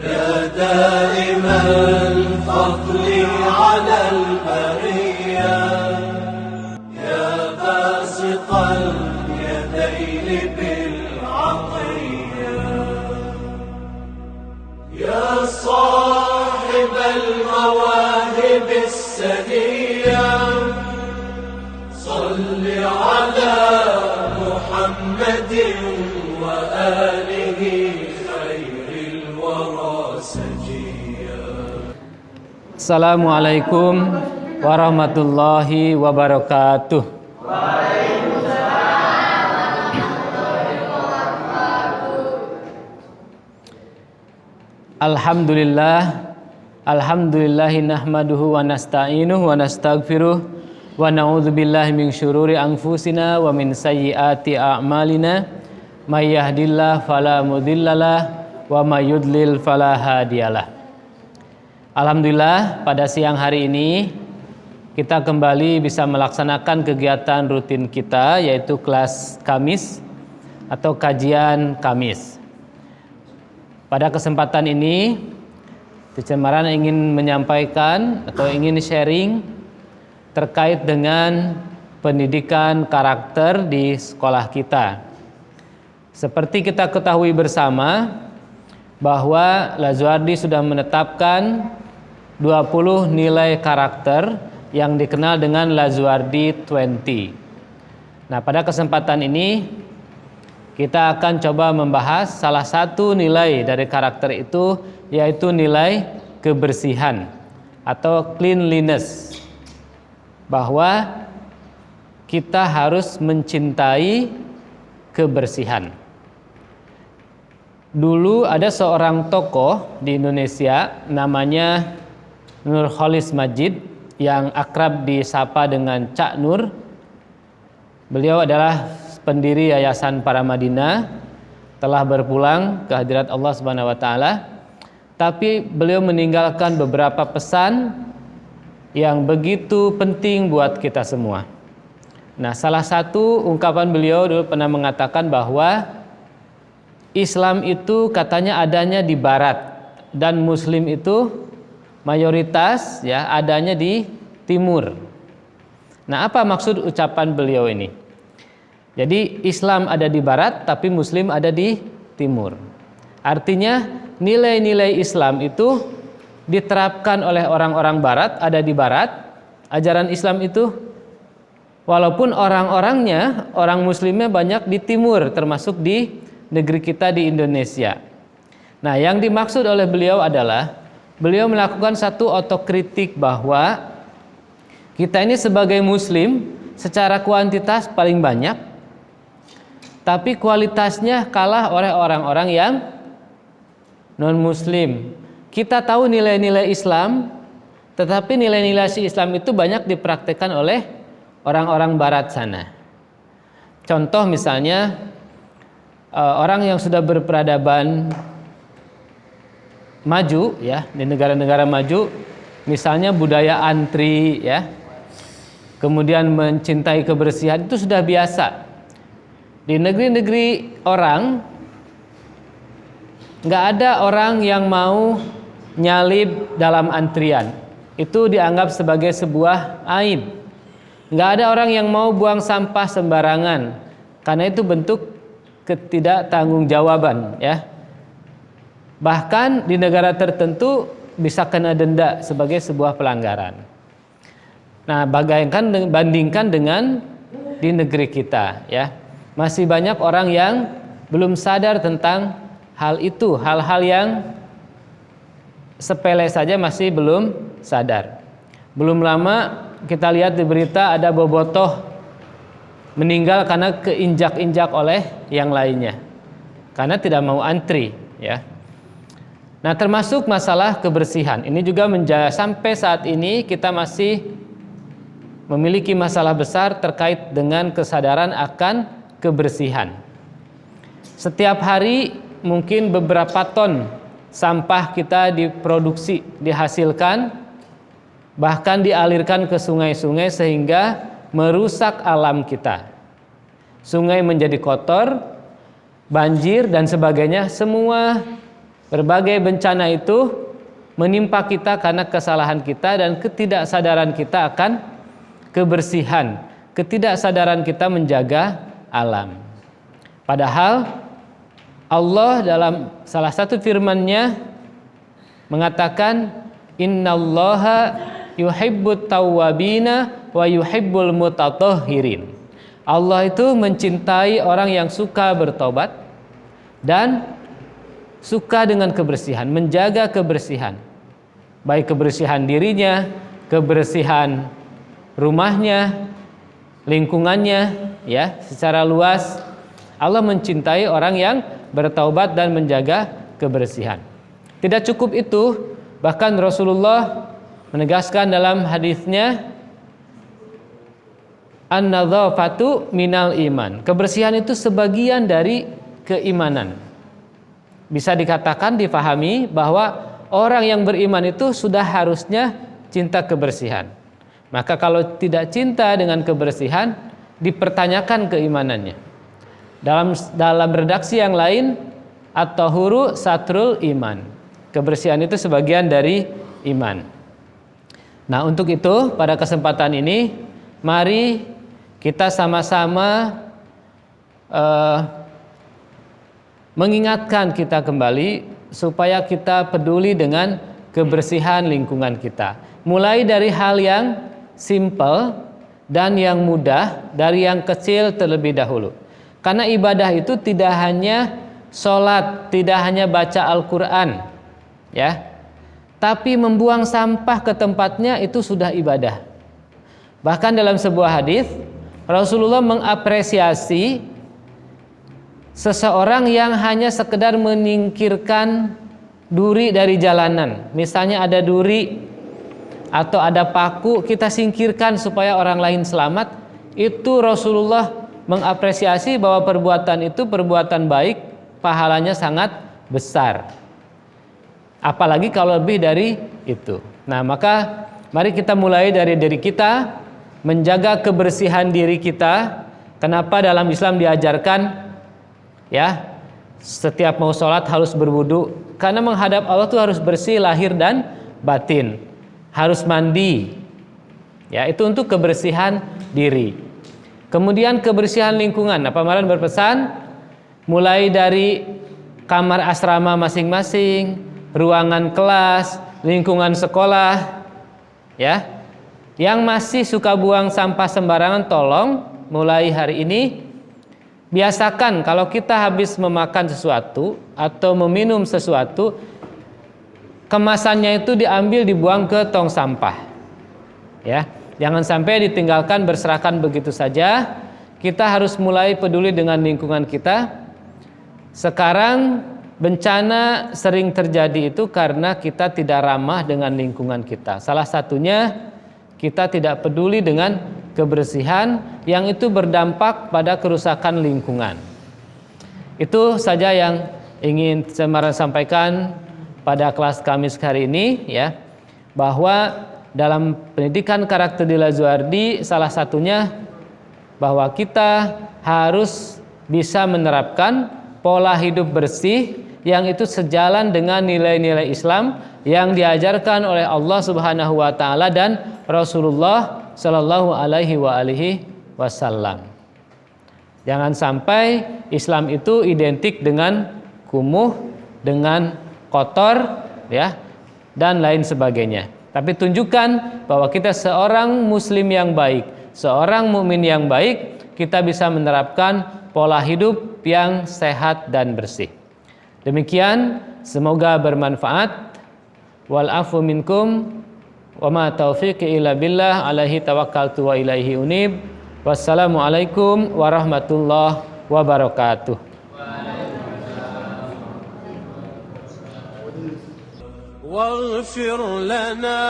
يا دائم الفضل على البرية يا باسط اليدين بالعطية يا صاحب المواهب السنية صل على محمد وآله خير الورى سجيا. Assalamualaikum warahmatullahi wabarakatuh. Alhamdulillahi nahmaduhu wa nasta'inuhu wa nastaghfiruh wa na'udzubillahi min syururi anfusina wa min sayyiati a'malina may yahdihillahu fala mudhillalah wa may yudlil fala hadiyalah. Alhamdulillah, pada siang hari ini kita kembali bisa melaksanakan kegiatan rutin kita, yaitu kelas Kamis atau kajian Kamis. Pada kesempatan ini, Teacher Maran ingin menyampaikan atau ingin sharing terkait dengan pendidikan karakter di sekolah kita. Seperti kita ketahui bersama bahwa Lazuardi sudah menetapkan 20 nilai karakter yang dikenal dengan Lazuardi 20. Nah, pada kesempatan ini kita akan coba membahas salah satu nilai dari karakter itu, yaitu nilai kebersihan atau cleanliness. Bahwa kita harus mencintai kebersihan. Dulu ada seorang tokoh di Indonesia namanya Nurholis Majid yang akrab disapa dengan Cak Nur. Beliau adalah pendiri Yayasan Paramadina, telah berpulang ke hadirat Allah Subhanahu wa taala. Tapi beliau meninggalkan beberapa pesan yang begitu penting buat kita semua. Nah, salah satu ungkapan beliau dulu pernah mengatakan bahwa Islam itu katanya adanya di barat dan Muslim itu mayoritas ya adanya di timur. Nah, apa maksud ucapan beliau ini? Jadi Islam ada di barat tapi Muslim ada di timur. Artinya nilai-nilai Islam itu diterapkan oleh orang-orang barat, ada di barat, ajaran Islam itu, walaupun orang-orangnya, orang muslimnya banyak di timur, termasuk di negeri kita di Indonesia. Nah, yang dimaksud oleh beliau adalah beliau melakukan satu otokritik bahwa kita ini sebagai muslim secara kuantitas paling banyak, tapi kualitasnya kalah oleh orang-orang yang non-muslim. Kita tahu nilai-nilai Islam, tetapi nilai-nilai Islam itu banyak dipraktikkan oleh orang-orang barat sana. Contoh misalnya orang yang sudah berperadaban maju ya, di negara-negara maju, misalnya budaya antri ya, kemudian mencintai kebersihan, itu sudah biasa. Di negeri-negeri orang nggak ada orang yang mau nyalib dalam antrian, itu dianggap sebagai sebuah aib. Nggak ada orang yang mau buang sampah sembarangan, karena itu bentuk ketidaktanggungjawaban ya. Bahkan di negara tertentu bisa kena denda sebagai sebuah pelanggaran. Nah, bandingkan dengan di negeri kita ya, masih banyak orang yang belum sadar tentang hal itu, hal-hal yang sepele saja masih belum sadar. Belum lama kita lihat di berita ada bobotoh meninggal karena keinjak-injak oleh yang lainnya, karena tidak mau antri ya. Nah, termasuk masalah kebersihan ini juga sampai saat ini kita masih memiliki masalah besar terkait dengan kesadaran akan kebersihan. Setiap hari mungkin beberapa ton sampah kita diproduksi, dihasilkan, bahkan dialirkan ke sungai-sungai sehingga merusak alam kita. Sungai menjadi kotor, banjir dan sebagainya, semua Berbagai bencana itu menimpa kita karena kesalahan kita dan ketidaksadaran kita akan kebersihan, ketidaksadaran kita menjaga alam. Padahal Allah dalam salah satu firman-Nya mengatakan innallaha yuhibbut tawwabina wa yuhibbul mutatahhirin. Allah itu mencintai orang yang suka bertobat dan suka dengan kebersihan, menjaga kebersihan. Baik kebersihan dirinya, kebersihan rumahnya, lingkungannya, ya, secara luas. Allah mencintai orang yang bertaubat dan menjaga kebersihan. Tidak cukup itu, bahkan Rasulullah menegaskan dalam hadisnya, an-nadzafatu minal iman. Kebersihan itu sebagian dari keimanan. Bisa dikatakan, difahami bahwa orang yang beriman itu sudah harusnya cinta kebersihan. Maka kalau tidak cinta dengan kebersihan, dipertanyakan keimanannya. Dalam redaksi yang lain, at-tahuru satrul iman. Kebersihan itu sebagian dari iman. Nah, untuk itu pada kesempatan ini mari kita sama-sama mengingatkan kita kembali supaya kita peduli dengan kebersihan lingkungan kita. Mulai dari hal yang simple dan yang mudah, dari yang kecil terlebih dahulu. Karena ibadah itu tidak hanya sholat, tidak hanya baca Al-Quran, ya, tapi membuang sampah ke tempatnya itu sudah ibadah. Bahkan dalam sebuah hadis Rasulullah mengapresiasi seseorang yang hanya sekedar menyingkirkan duri dari jalanan. Misalnya ada duri atau ada paku, kita singkirkan supaya orang lain selamat. Itu Rasulullah mengapresiasi bahwa perbuatan itu perbuatan baik, pahalanya sangat besar. Apalagi kalau lebih dari itu. Nah, maka mari kita mulai dari diri kita, menjaga kebersihan diri kita. Kenapa dalam Islam diajarkan, ya, setiap mau sholat harus berwudu? Karena menghadap Allah itu harus bersih lahir dan batin. Harus mandi. Ya, itu untuk kebersihan diri. Kemudian kebersihan lingkungan. Nah, pameran berpesan mulai dari kamar asrama masing-masing, ruangan kelas, lingkungan sekolah, ya. Yang masih suka buang sampah sembarangan, tolong mulai hari ini biasakan kalau kita habis memakan sesuatu atau meminum sesuatu, kemasannya itu diambil dibuang ke tong sampah. Ya. Jangan sampai ditinggalkan berserakan begitu saja. Kita harus mulai peduli dengan lingkungan kita. Sekarang bencana sering terjadi itu karena kita tidak ramah dengan lingkungan kita. Salah satunya kita tidak peduli dengan kebersihan yang itu berdampak pada kerusakan lingkungan. Itu saja yang ingin saya sampaikan pada kelas Kamis hari ini, ya, bahwa dalam pendidikan karakter Dila Zuardi salah satunya bahwa kita harus bisa menerapkan pola hidup bersih yang itu sejalan dengan nilai-nilai Islam yang diajarkan oleh Allah Subhanahu wa taala dan Rasulullah sallallahu alaihi wasallam. Jangan sampai Islam itu identik dengan kumuh, dengan kotor, ya, dan lain sebagainya. Tapi tunjukkan bahwa kita seorang muslim yang baik, seorang mukmin yang baik, kita bisa menerapkan pola hidup yang sehat dan bersih. Demikian, semoga bermanfaat. Wal afu minkum wa ma taufiqi illa billah, alaihi tawakkaltu wa ilaihi unib. Wassalamualaikum warahmatullahi wabarakatuh. واغفر لنا